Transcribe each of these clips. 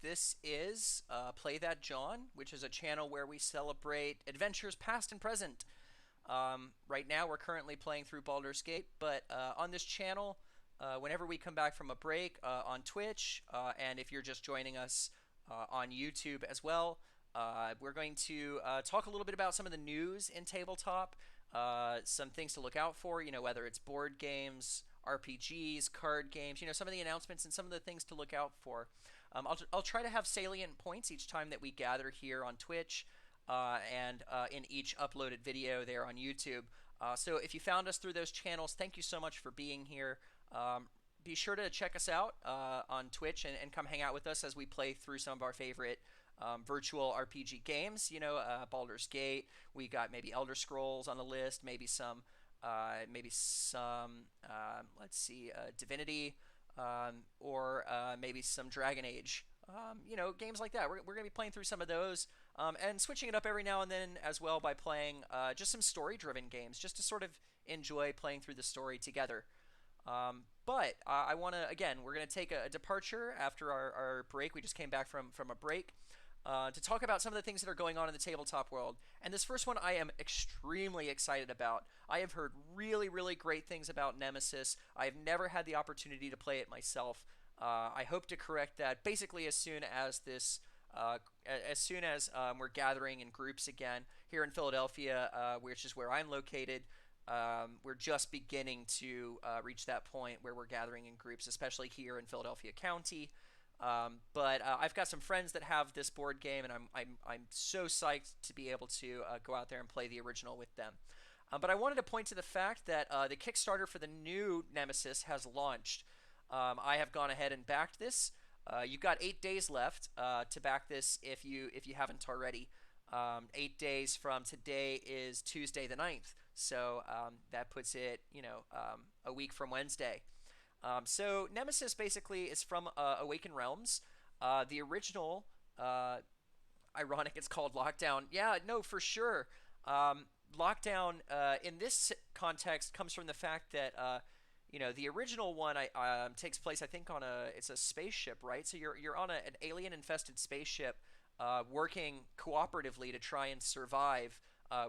This is PlayThatJawn, which is a channel where we celebrate adventures past and present. Right now, we're currently playing through Baldur's Gate, but on this channel, whenever we come back from a break on Twitch, and if you're just joining us on YouTube as well, we're going to talk a little bit about some of the news in tabletop, some things to look out for, whether it's board games, RPGs, card games, some of the announcements and some of the things to look out for. I'll try to have salient points each time that we gather here on Twitch and in each uploaded video there on YouTube. So if you found us through those channels, thank you so much for being here. Be sure to check us out on Twitch and come hang out with us as we play through some of our favorite virtual RPG games. Baldur's Gate. We got maybe Elder Scrolls on the list. Maybe some. Let's see, Divinity, or maybe some Dragon Age. Games like that. We're going to be playing through some of those and switching it up every now and then as well by playing just some story-driven games, just to sort of enjoy playing through the story together. But I want to, again, we're going to take a departure after our break. We just came back from a break. To talk about some of the things that are going on in the tabletop world. And this first one I am extremely excited about. I have heard really, really great things about Nemesis. I have never had the opportunity to play it myself. I hope to correct that basically as soon as we're gathering in groups again here in Philadelphia, which is where I'm located. We're just beginning to reach that point where we're gathering in groups, especially here in Philadelphia County. But I've got some friends that have this board game, and I'm so psyched to be able to go out there and play the original with them. But I wanted to point to the fact that the Kickstarter for the new Nemesis has launched. I have gone ahead and backed this. You've got 8 days left to back this if you haven't already. 8 days from today is Tuesday the 9th, so that puts it a week from Wednesday. So Nemesis basically is from Awakened Realms. The original, ironic, it's called Lockdown. Yeah, no, for sure. Lockdown in this context comes from the fact that the original one takes place, I think, it's a spaceship, right? So you're on an alien-infested spaceship, working cooperatively to try and survive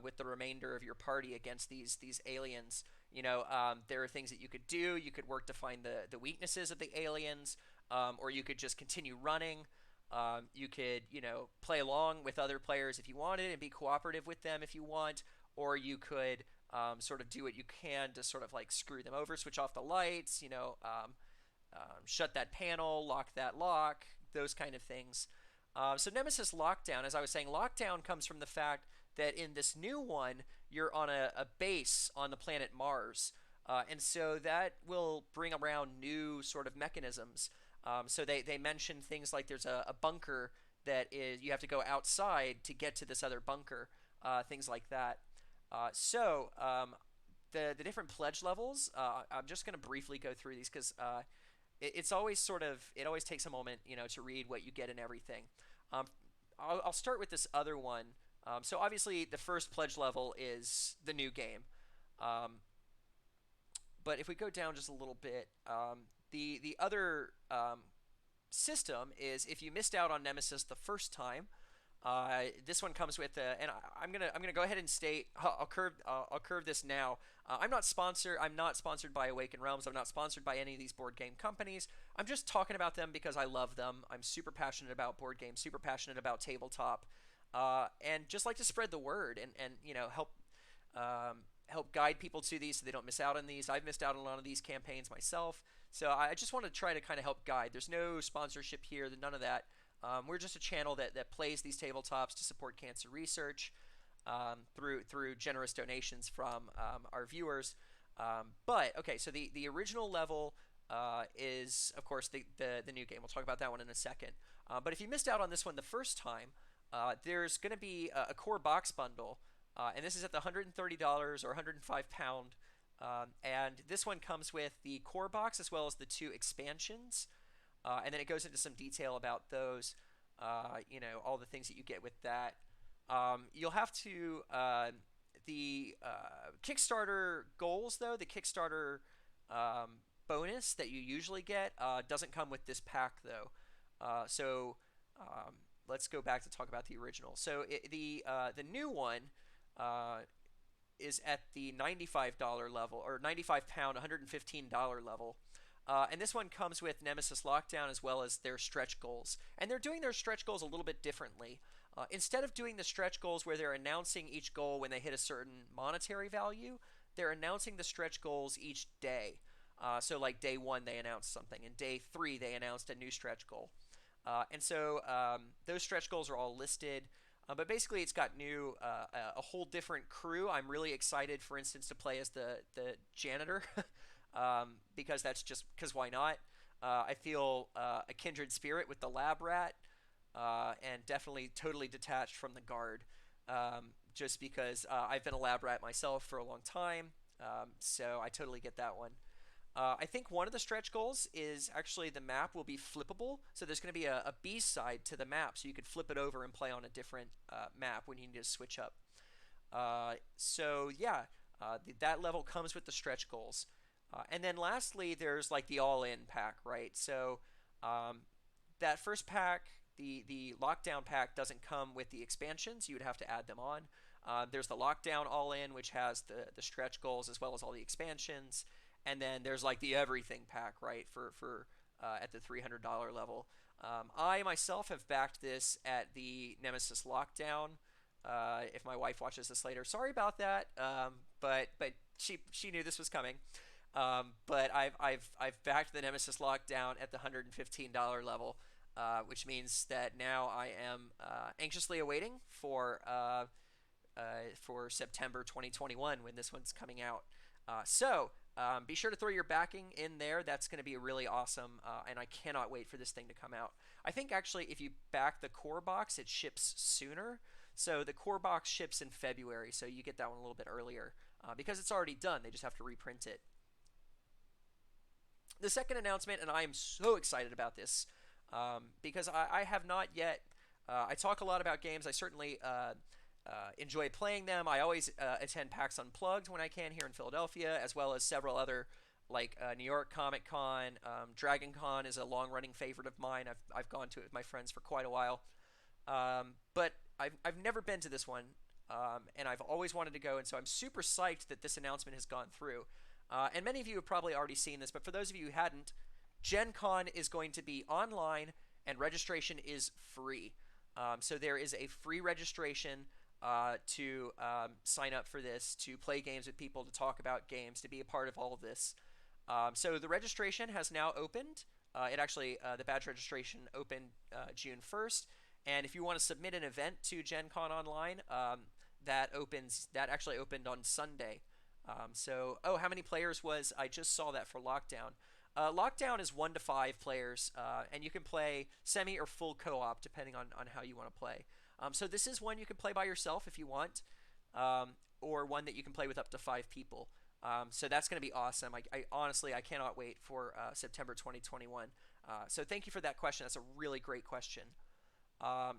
with the remainder of your party against these aliens. There are things that you could do. You could work to find the weaknesses of the aliens, or you could just continue running. You could, play along with other players if you wanted and be cooperative with them if you want, or you could sort of do what you can to sort of like screw them over, switch off the lights, shut that panel, lock that lock, those kind of things. So Nemesis Lockdown, as I was saying, Lockdown comes from the fact that in this new one, you're on a base on the planet Mars. And so that will bring around new sort of mechanisms. So they mention things like there's a bunker that is, you have to go outside to get to this other bunker, things like that. The different pledge levels, I'm just going to briefly go through these because it always takes a moment, to read what you get and everything. I'll start with this other one. So obviously the first pledge level is the new game. But if we go down just a little bit, the other system is if you missed out on Nemesis the first time, this one comes with and I'm gonna go ahead and state I'll curve this now. I'm not sponsored by Awakened Realms. I'm not sponsored by any of these board game companies. I'm just talking about them because I love them. I'm super passionate about board games, super passionate about tabletop, and just like to spread the word and help guide people to these so they don't miss out on these. I've missed out on a lot of these campaigns myself, so I just want to try to kind of help guide. There's no sponsorship here, none of that. We're just a channel that plays these tabletops to support cancer research through generous donations from our viewers. But okay, so the original level is, of course, the new game. We'll talk about that one in a second. But if you missed out on this one the first time, there's going to be a core box bundle, and this is at the $130 or £105. And this one comes with the core box as well as the 2 expansions. And then it goes into some detail about those, all the things that you get with that. You'll have to, the Kickstarter goals, though, the Kickstarter bonus that you usually get doesn't come with this pack, though. So Um, let's go back to talk about the original. So the new one uh, is at the $95 level, or 95 pound, $115 level. And this one comes with Nemesis Lockdown as well as their stretch goals. And they're doing their stretch goals a little bit differently. Instead of doing the stretch goals where they're announcing each goal when they hit a certain monetary value, they're announcing the stretch goals each day. So, like day one, they announced something, and day three, they announced a new stretch goal. And so those stretch goals are all listed. But basically, it's got a whole different crew. I'm really excited, for instance, to play as the janitor, because that's just because why not? I feel a kindred spirit with the lab rat, and definitely totally detached from the guard, just because I've been a lab rat myself for a long time. So I totally get that one. I think one of the stretch goals is actually the map will be flippable. So there's going to be a B side to the map, so you could flip it over and play on a different map when you need to switch up. So yeah, that level comes with the stretch goals. And then lastly, there's like the all-in pack, right? So um, that first pack, the lockdown pack, doesn't come with the expansions. You would have to add them on. There's the lockdown all-in, which has the stretch goals as well as all the expansions. And then there's like the everything pack, right, for at the $300 level. I myself have backed this at the Nemesis Lockdown. If my wife watches this later, sorry about that. But she knew this was coming. But I've backed the Nemesis Lockdown at the $115 level, which means that now I am anxiously awaiting for September 2021 when this one's coming out. So be sure to throw your backing in there. That's going to be really awesome, and I cannot wait for this thing to come out. I think actually if you back the core box, it ships sooner. So the core box ships in February, so you get that one a little bit earlier because it's already done. They just have to reprint it. The second announcement, and I am so excited about this because I have not yet. I talk a lot about games. I certainly enjoy playing them. I always attend PAX Unplugged when I can here in Philadelphia, as well as several other like New York Comic Con. Dragon Con is a long-running favorite of mine. I've gone to it with my friends for quite a while. But I've never been to this one, and I've always wanted to go, and so I'm super psyched that this announcement has gone through. And many of you have probably already seen this, but for those of you who hadn't, Gen Con is going to be online, and registration is free. So there is a free registration to sign up for this, to play games with people, to talk about games, to be a part of all of this. So the registration has now opened. The badge registration opened June 1st. And if you want to submit an event to Gen Con Online, that actually opened on Sunday. How many players was, I just saw that for Lockdown. Lockdown is 1 to 5 players, and you can play semi or full co-op depending on how you want to play. So this is one you can play by yourself if you want, or one that you can play with up to 5 people. So that's going to be awesome. I honestly, I cannot wait for September 2021. So thank you for that question. That's a really great question. I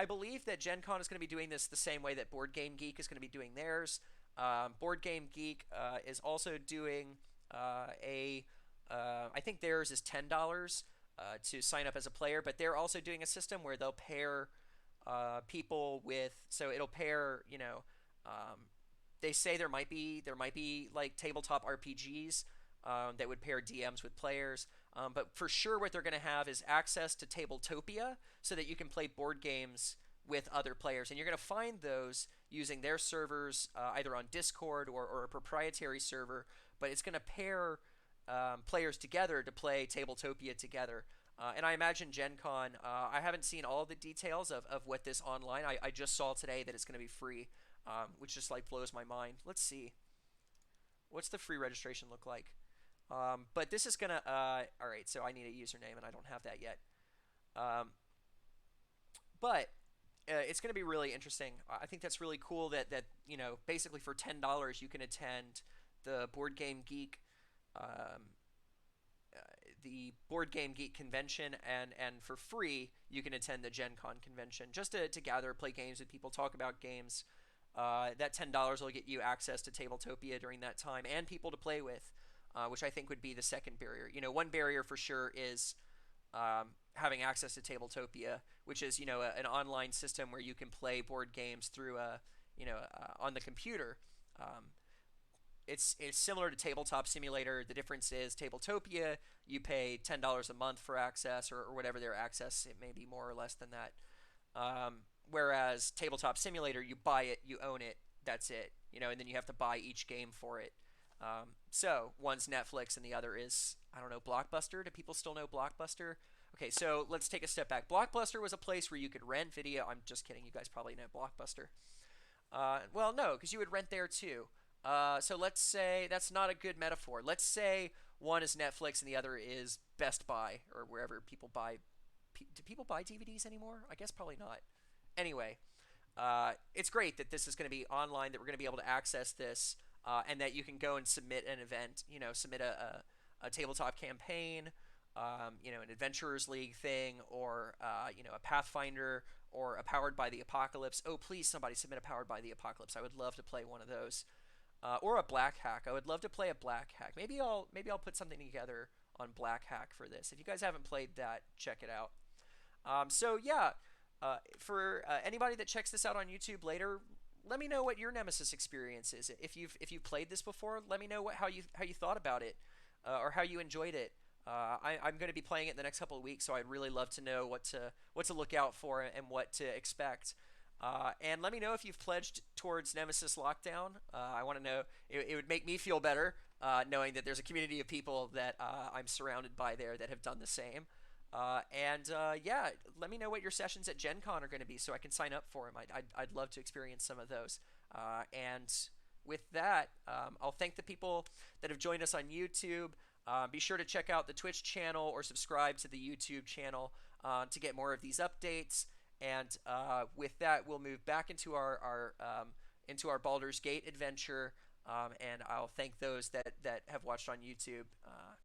believe that Gen Con is going to be doing this the same way that Board Game Geek is going to be doing theirs. Board Game Geek is also doing I think theirs is $10 to sign up as a player, but they're also doing a system where they'll pair people with, so it'll pair, they say there might be like tabletop RPGs that would pair DMs with players. But for sure what they're going to have is access to Tabletopia so that you can play board games with other players. And you're going to find those using their servers, either on Discord or a proprietary server. But it's going to pair players together to play Tabletopia together. And I imagine Gen Con, I haven't seen all of the details of what this online. I just saw today that it's going to be free, which just like blows my mind. Let's see. What's the free registration look like? But this is going to, all right, so I need a username and I don't have that yet. But it's going to be really interesting. I think that's really cool that basically for $10 you can attend the Board Game Geek convention, and for free you can attend the Gen Con convention just to gather, play games with people, talk about games. That $10 will get you access to Tabletopia during that time and people to play with, which I think would be the second barrier. One barrier for sure is having access to Tabletopia, which is an online system where you can play board games through on the computer. Um, it's similar to Tabletop Simulator. The difference is Tabletopia, you pay $10 a month for access, or whatever their access. It may be more or less than that. Um, Whereas Tabletop Simulator, you buy it, you own it, that's it. And then you have to buy each game for it. So one's Netflix and the other is, I don't know, Blockbuster. Do people still know Blockbuster? Okay, so let's take a step back. Blockbuster was a place where you could rent video. I'm just kidding. You guys probably know Blockbuster. Well, no, because you would rent there too. So let's say that's not a good metaphor. Let's say one is Netflix and the other is Best Buy or wherever people buy. Do people buy DVDs anymore? I guess probably not. Anyway, it's great that this is going to be online, that we're going to be able to access this, and that you can go and submit an event, submit a tabletop campaign, an Adventurers League thing, or, a Pathfinder, or a Powered by the Apocalypse. Oh, please, somebody submit a Powered by the Apocalypse. I would love to play one of those. Or a Black Hack. I would love to play a Black Hack. Maybe I'll put something together on Black Hack for this. If you guys haven't played that, check it out. So yeah, for anybody that checks this out on YouTube later, let me know what your Nemesis experience is. If you've played this before, let me know how you thought about it, or how you enjoyed it. I'm going to be playing it in the next couple of weeks, so I'd really love to know what to look out for and what to expect. And let me know if you've pledged towards Nemesis Lockdown. I want to know. It would make me feel better knowing that there's a community of people that I'm surrounded by there that have done the same. Yeah, let me know what your sessions at Gen Con are going to be so I can sign up for them. I'd love to experience some of those. And with that, I'll thank the people that have joined us on YouTube. Be sure to check out the Twitch channel or subscribe to the YouTube channel to get more of these updates. And with that, we'll move back into our Baldur's Gate adventure. And I'll thank those that have watched on YouTube.